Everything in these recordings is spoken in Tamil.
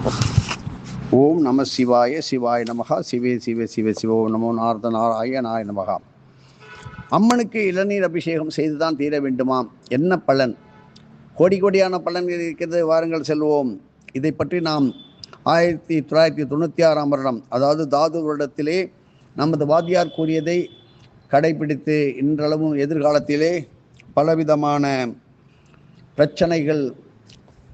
ஓம் நம சிவாய சிவாய நமகா சிவே சிவ சிவ சிவோ நமோ நாராயணாய நமகா. அம்மனுக்கு இளநீர் அபிஷேகம் செய்துதான் தீர வேண்டுமாம். என்ன பலன்? கோடி கோடியான பலன்கள் இருக்கிறது. வாருங்கள் செல்வோம். இதை பற்றி நாம் 1996 வருடம், அதாவது தாது வருடத்திலே நமது வாத்தியார் கூறியதை கடைபிடித்து இன்றளவும் எதிர்காலத்திலே பலவிதமான பிரச்சனைகள்,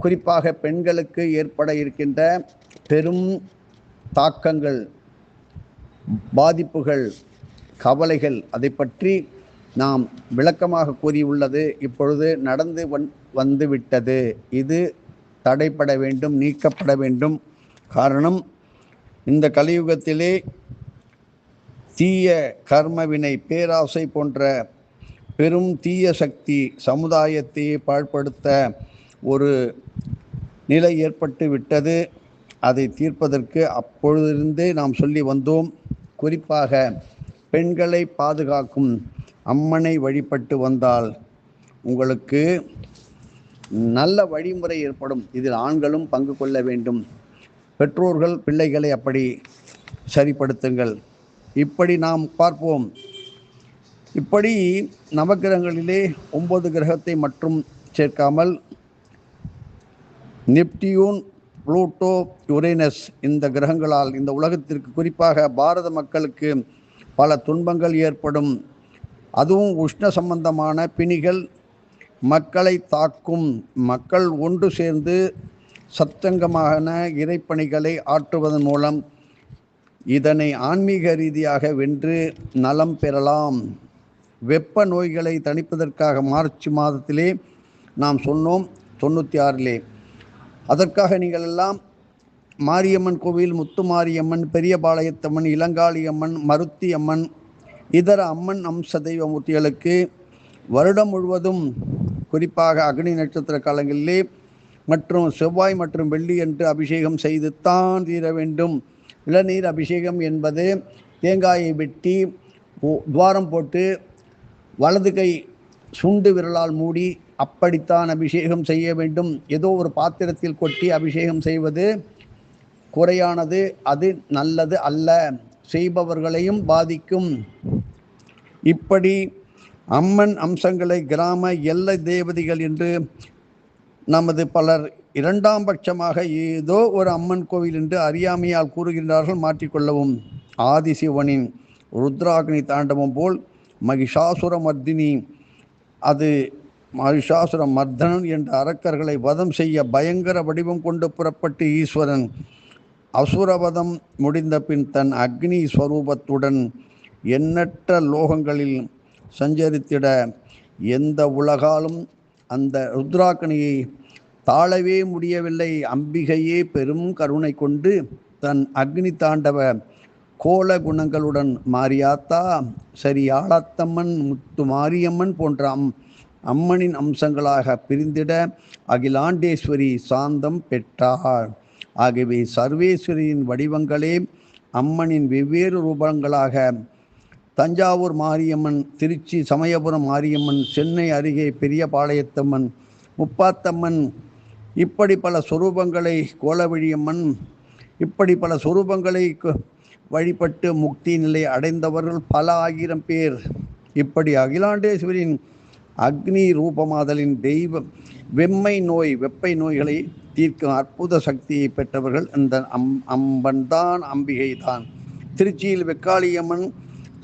குறிப்பாக பெண்களுக்கு ஏற்பட இருக்கின்ற பெரும் தாக்கங்கள், பாதிப்புகள், கவலைகள், அதை பற்றி நாம் விளக்கமாக கூறியுள்ளது. இப்பொழுது நடந்து வந்துவிட்டது. இது தடைப்பட வேண்டும், நீக்கப்பட வேண்டும். காரணம், இந்த கலியுகத்திலே தீய கர்மவினை, பேராசை போன்ற பெரும் தீய சக்தி சமுதாயத்தை பாழ்படுத்த ஒரு நிலை ஏற்பட்டு விட்டது. அதை தீர்ப்பதற்கு அப்பொழுதிருந்தே நாம் சொல்லி வந்தோம். குறிப்பாக பெண்களை பாதுகாக்கும் அம்மனை வழிபட்டு வந்தால் உங்களுக்கு நல்ல வழிமுறை ஏற்படும். இதில் ஆண்களும் பங்கு கொள்ள வேண்டும். பெற்றோர்கள் பிள்ளைகளை அப்படி சரிப்படுத்துங்கள். இப்படி நாம் பார்ப்போம். இப்படி நவகிரகங்களிலே 9 கிரகத்தை மட்டும் சேர்க்காமல் நெப்டியூன், புளூட்டோ, யுரேனஸ், இந்த கிரகங்களால் இந்த உலகத்திற்கு, குறிப்பாக பாரத மக்களுக்கு பல துன்பங்கள் ஏற்படும். அதுவும் உஷ்ண சம்பந்தமான பிணிகள் மக்களை தாக்கும். மக்கள் ஒன்று சேர்ந்து சத்தங்கமான இறைப்பணிகளை ஆற்றுவதன் மூலம் இதனை ஆன்மீக ரீதியாக வென்று நலம் பெறலாம். வெப்ப நோய்களை தணிப்பதற்காக மார்ச் மாதத்திலே நாம் சொன்னோம், 96லே. அதற்காக நீங்கள் எல்லாம் மாரியம்மன் கோவில், முத்து மாரியம்மன், பெரியபாளையத்தம்மன், இளங்காளியம்மன், மருத்தி அம்மன், இதர அம்மன் அம்ச தெய்வமூர்த்திகளுக்கு வருடம் முழுவதும், குறிப்பாக அக்னி நட்சத்திர காலங்களிலே மற்றும் செவ்வாய் மற்றும் வெள்ளி என்று அபிஷேகம் செய்து தான் தீர வேண்டும். இளநீர் அபிஷேகம் என்பது தேங்காயை வெட்டி துவாரம் போட்டு வலது கை சுண்டு விரலால் மூடி அப்படித்தான் அபிஷேகம் செய்ய வேண்டும். ஏதோ ஒரு பாத்திரத்தில் கொட்டி அபிஷேகம் செய்வது குறையானது. அது நல்லது அல்ல, செய்பவர்களையும் பாதிக்கும். இப்படி அம்மன் அம்சங்களை கிராம எல்லை தேவதைகள் என்று நமது பலர் இரண்டாம் பட்சமாக ஏதோ ஒரு அம்மன் கோவில் என்று அறியாமையால் கூறுகின்றார்கள். மாற்றிக்கொள்ளவும். ஆதிசிவனின் ருத்ராக்னி தாண்டவம் போல் மகிஷாசுர மர்தினி, அது மகிஷாசுர மர்தனன் என்ற அரக்கர்களை வதம் செய்ய பயங்கர வடிவம் கொண்டு புறப்பட்டு ஈஸ்வரன் அசுரவதம் முடிந்த பின் தன் அக்னி ஸ்வரூபத்துடன் எண்ணற்ற லோகங்களில் சஞ்சரித்திட எந்த உலகாலும் அந்த ருத்ராக்னியை தாழவே முடியவில்லை. அம்பிகையே பெரும் கருணை கொண்டு தன் அக்னி தாண்டவ கோல குணங்களுடன் மாரியாத்தா, சரியாளத்தம்மன், முத்து மாரியம்மன் போன்ற அம்மனின் அம்சங்களாக பிரிந்திட அகிலாண்டேஸ்வரி சாந்தம் பெற்றார். ஆகவே சர்வேஸ்வரியின் வடிவங்களே அம்மனின் வெவ்வேறு ரூபங்களாக தஞ்சாவூர் மாரியம்மன், திருச்சி சமயபுரம் மாரியம்மன், சென்னை அருகே பெரியபாளையத்தம்மன், முப்பாத்தம்மன், இப்படி பல சொரூபங்களை, கோலவழியம்மன், இப்படி பல சொரூபங்களை வழிபட்டு முக்தி நிலை அடைந்தவர்கள் பல ஆயிரம் பேர். இப்படி அகிலாண்டேஸ்வரின் அக்னி ரூபமாதலின் தெய்வ வெம்மை நோய், வெப்பை நோய்களை தீர்க்கும் அற்புத சக்தியை பெற்றவர்கள் இந்த அம்பன் தான், அம்பிகை தான். திருச்சியில் வெக்காளியம்மன்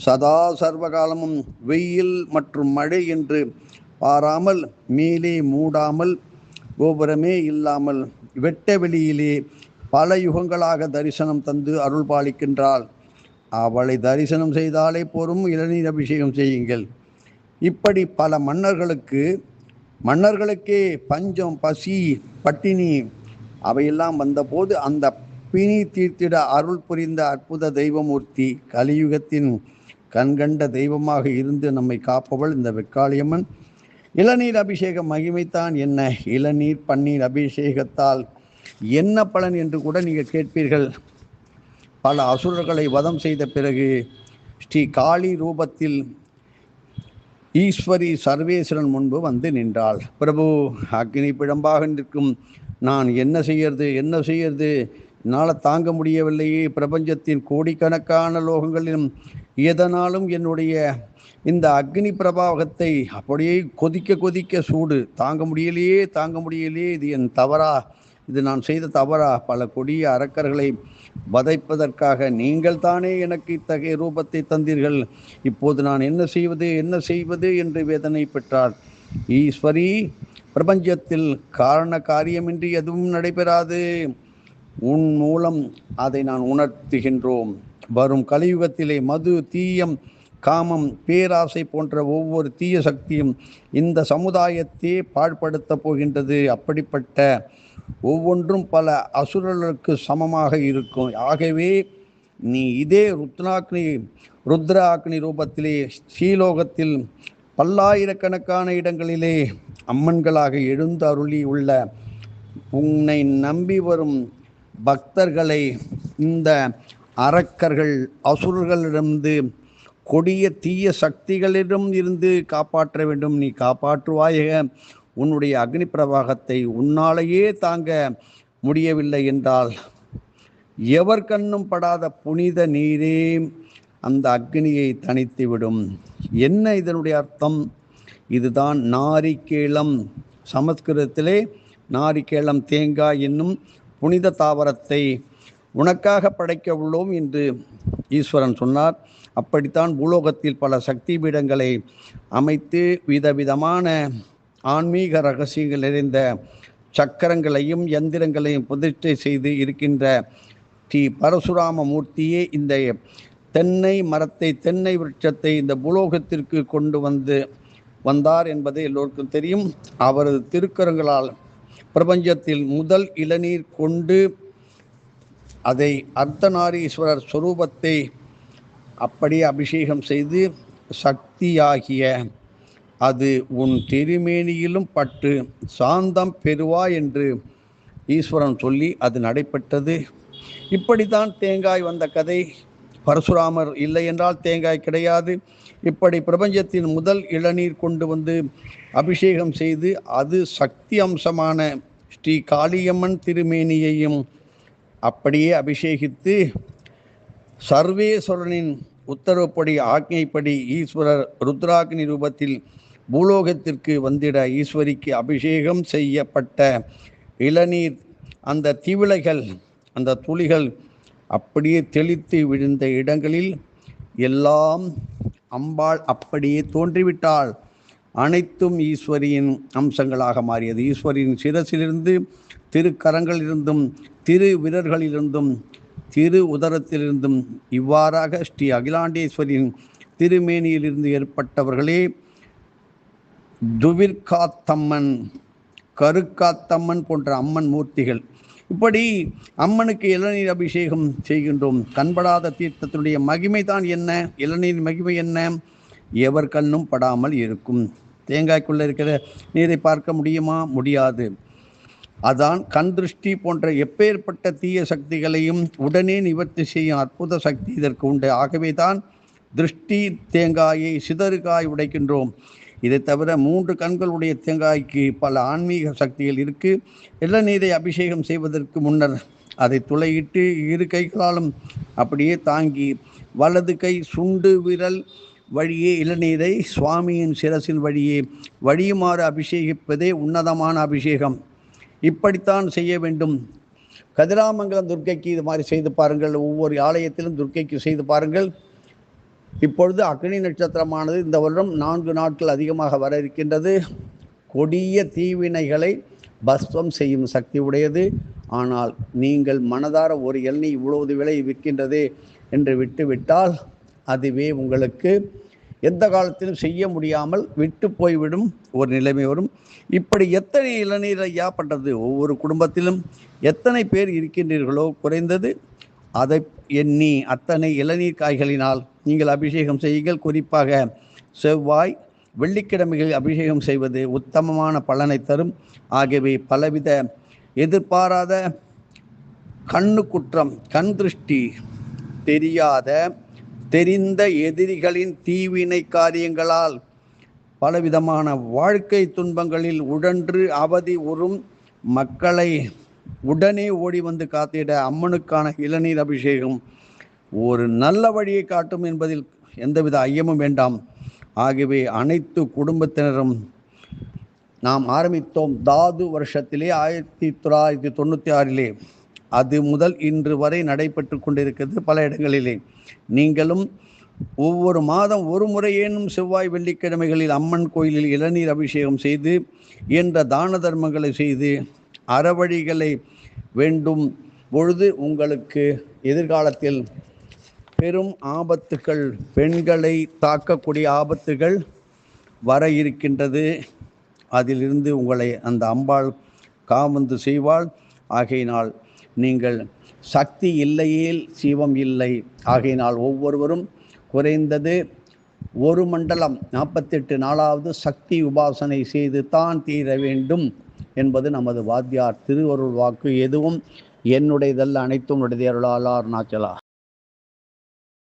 சதா சர்வகாலமும் வெயில் மற்றும் மழை என்று பாராமல், மேலே மூடாமல், கோபுரமே இல்லாமல் வெட்ட வெளியிலே பல யுகங்களாக தரிசனம் தந்து அருள் பாலிக்கின்றாள். அவளை தரிசனம் செய்தாலே போரும், இளநீர் அபிஷேகம் செய்யுங்கள். இப்படி பல மன்னர்களுக்கே பஞ்சம், பசி, பட்டினி அவையெல்லாம் வந்தபோது அந்த பிணி தீர்த்திட அருள் புரிந்த அற்புத தெய்வமூர்த்தி, கலியுகத்தின் கண்கண்ட தெய்வமாக இருந்து நம்மை காப்பவள் இந்த வெக்காளியம்மன். இளநீர் அபிஷேக மகிமைத்தான் என்ன? இளநீர் பன்னீர் அபிஷேகத்தால் என்ன பலன் என்று கூட நீங்கள் கேட்பீர்கள். பல அசுரர்களை வதம் செய்த பிறகு ஸ்ரீ காளி ரூபத்தில் ஈஸ்வரி சர்வேஸ்வரன் முன்பு வந்து நின்றாள். பிரபு, அக்னி பிழம்பாக நிற்கும் நான் என்ன செய்யறது என்னால் தாங்க முடியவில்லையே. பிரபஞ்சத்தின் கோடிக்கணக்கான லோகங்களிலும் எதனாலும் என்னுடைய இந்த அக்னி பிரபாகத்தை அப்படியே கொதிக்க கொதிக்க சூடு தாங்க முடியலையே. இது என் தவறா? இது நான் செய்த தவறா? பல கொடிய அரக்கர்களை வதைப்பதற்காக நீங்கள் தானே எனக்கு இத்தகைய ரூபத்தை தந்தீர்கள். இப்போது நான் என்ன செய்வது என்று வேதனை பெற்றார். ஈஸ்வரி, பிரபஞ்சத்தில் காரண காரியமின்றி எதுவும் நடைபெறாது. உன் மூலம் அதை நான் உணர்த்துகின்றோம். வரும் கலியுகத்திலே மது, தீயம், காமம், பேராசை போன்ற ஒவ்வொரு தீய சக்தியும் இந்த சமுதாயத்தை பாழ்படுத்தப் போகின்றது. அப்படிப்பட்ட ஒவ்வொன்றும் பல அசுரர்களுக்கு சமமாக இருக்கும். ஆகவே நீ இதே ருத்ர அக்னி ரூபத்திலே ஸ்ரீலோகத்தில் பல்லாயிரக்கணக்கான இடங்களிலே அம்மன்களாக எழுந்து அருளி உள்ள உன்னை நம்பி வரும் பக்தர்களை இந்த அரக்கர்கள், அசுரர்களிடமிருந்து, கொடிய தீய சக்திகளிடம் இருந்து காப்பாற்ற வேண்டும். நீ காப்பாற்றுவாயாக. உன்னுடைய அக்னி பிரவாகத்தை உன்னாலேயே தாங்க முடியவில்லை என்றால் எவர் கண்ணும் படாத புனித நீரே அந்த அக்னியை தணித்துவிடும். என்ன இதனுடைய அர்த்தம்? இதுதான் நாரிகேளம். சமஸ்கிருதத்திலே நாரிகேளம், தேங்காய் என்னும் புனித தாவரத்தை உனக்காக படைக்க உள்ளோம் என்று ஈஸ்வரன் சொன்னார். அப்படித்தான் பூலோகத்தில் பல சக்தி பீடங்களை அமைத்து விதவிதமான ஆன்மீக ரகசியங்கள் நிறைந்த சக்கரங்களையும் எந்திரங்களையும் பிரதிஷ்டை செய்து இருக்கின்ற ஸ்ரீ பரசுராம மூர்த்தியே இந்த தென்னை மரத்தை, தென்னை விருட்சத்தை இந்த பூலோகத்திற்கு கொண்டு வந்தார் என்பது எல்லோருக்கும் தெரியும். அவரது திருக்கரங்களால் பிரபஞ்சத்தில் முதல் இளநீர் கொண்டு அதை அர்த்தநாரீஸ்வரர் ஸ்வரூபத்தை அப்படியே அபிஷேகம் செய்து சக்தியாகிய அது உன் திருமேனியிலும் பட்டு சாந்தம் பெறுவா என்று ஈஸ்வரன் சொல்லி அது நடைபெற்றது. இப்படித்தான் தேங்காய் வந்த கதை. பரசுராமர் இல்லை என்றால் தேங்காய் கிடையாது. இப்படி பிரபஞ்சத்தின் முதல் இளநீர் கொண்டு வந்து அபிஷேகம் செய்து அது சக்தி அம்சமான ஸ்ரீ காளியம்மன் திருமேனியையும் அப்படியே அபிஷேகித்து சர்வேஸ்வரனின் உத்தரவுப்படி, ஆக்ஞைப்படி ஈஸ்வரர் ருத்ராக்னி ரூபத்தில் பூலோகத்திற்கு வந்திட ஈஸ்வரிக்கு அபிஷேகம் செய்யப்பட்ட இளநீர், அந்த திவிலைகள், அந்த துளிகள் அப்படியே தெளித்து விழுந்த இடங்களில் எல்லாம் அம்பாள் அப்படியே தோன்றிவிட்டாள். அனைத்தும் ஈஸ்வரியின் அம்சங்களாக மாறியது. ஈஸ்வரியின் சிரசிலிருந்து, திருக்கரங்களிலிருந்தும், திரு விரல்களிலிருந்தும், திரு உதரத்திலிருந்தும் இவ்வாறாக ஸ்ரீ அகிலாண்டேஸ்வரியின் திருமேனியிலிருந்து ஏற்பட்டவர்களே துவிர்காத்தம்மன், கருக்காத்தம்மன் போன்ற அம்மன் மூர்த்திகள். இப்படி அம்மனுக்கு இளநீர் அபிஷேகம் செய்கின்றோம். கண்படாத தீர்த்தத்தினுடைய மகிமை தான் என்ன? இளநீர் மகிமை என்ன? எவர் கண்ணும் படாமல் இருக்கும். தேங்காய்க்குள்ள இருக்கிற நீரை பார்க்க முடியுமா? முடியாது. அதான் கண் திருஷ்டி போன்ற எப்பேற்பட்ட தீய சக்திகளையும் உடனே நிவர்த்தி செய்யும் அற்புத சக்தி இதற்கு உண்டு. ஆகவே தான் திருஷ்டி தேங்காயை சிதறுகாய் உடைக்கின்றோம். இதை தவிர 3 கண்களுடைய தேங்காய்க்கு பல ஆன்மீக சக்திகள் இருக்கு. இளநீரை அபிஷேகம் செய்வதற்கு முன்னர் அதை துளையிட்டு 2 கைகளாலும் அப்படியே தாங்கி வலது கை சுண்டு விரல் வழியே இளநீரை சுவாமியின் சிரசின் வழியே வழியுமாறு அபிஷேகிப்பதே உன்னதமான அபிஷேகம். இப்படித்தான் செய்ய வேண்டும். கதிராமங்கலம் துர்க்கைக்கு இது மாதிரி செய்து பாருங்கள். ஒவ்வொரு ஆலயத்திலும் துர்க்கைக்கு செய்து பாருங்கள். இப்பொழுது அக்னி நட்சத்திரமானது இந்த வருடம் 4 நாட்கள் அதிகமாக வர இருக்கின்றது. கொடிய தீவினைகளை பஸ்வம் செய்யும் சக்தி உடையது. ஆனால் நீங்கள் மனதார ஒரு இளநீர் இவ்வளவு விலை விற்கின்றதே என்று விட்டுவிட்டால் அதுவே உங்களுக்கு எந்த காலத்திலும் செய்ய முடியாமல் விட்டு போய்விடும் ஒரு நிலைமை வரும். இப்படி எத்தனை இளநீர் ஐயா பண்ணுறது? ஒவ்வொரு குடும்பத்திலும் எத்தனை பேர் இருக்கின்றீர்களோ குறைந்தது அதை எண்ணி அத்தனை இளநீர் காய்களினால் நீங்கள் அபிஷேகம் செய்யுங்கள். குறிப்பாக செவ்வாய், வெள்ளிக்கிழமைகளில் அபிஷேகம் செய்வது உத்தமமான பலனை தரும். ஆகவே பலவித எதிர்பாராத கண்ணு குற்றம், கண் திருஷ்டி, தெரிந்த எதிரிகளின் தீவினை காரியங்களால் பலவிதமான வாழ்க்கை துன்பங்களில் உழன்று அவதி உறும் மக்களை உடனே ஓடி வந்து காத்திட அம்மனுக்கான இளநீர் அபிஷேகம் ஒரு நல்ல வழியை காட்டும் என்பதில் எந்தவித ஐயமும் வேண்டாம். ஆகவே அனைத்து குடும்பத்தினரும் நாம் ஆரம்பித்தோம் தாது வருஷத்திலே 1996 அது முதல் இன்று வரை நடைபெற்று கொண்டிருக்கிறது பல இடங்களிலே. நீங்களும் ஒவ்வொரு மாதம் ஒரு முறையேனும் செவ்வாய் வெள்ளிக்கிழமைகளில் அம்மன் கோயிலில் இளநீர் அபிஷேகம் செய்து என்ற தான தர்மங்களை செய்து அறவழிகளை வேண்டும் பொழுது உங்களுக்கு எதிர்காலத்தில் பெரும் ஆபத்துகள், பெண்களை தாக்கக்கூடிய ஆபத்துகள் வர இருக்கின்றது. அதிலிருந்து உங்களை அந்த அம்பாள் காவந்து செய்வாள். ஆகையினால் நீங்கள் சக்தி இல்லையேல் சிவம் இல்லை. ஆகையினால் ஒவ்வொருவரும் குறைந்தது ஒரு மண்டலம் 48 நாளாவது சக்தி உபாசனை செய்து தான் தீர வேண்டும் என்பது நமது வாத்தியார் திருவருள் வாக்கு. எதுவும் என்னுடையதல்ல, அனைத்தும் உடையதே. அருளாளர் நாச்சலா.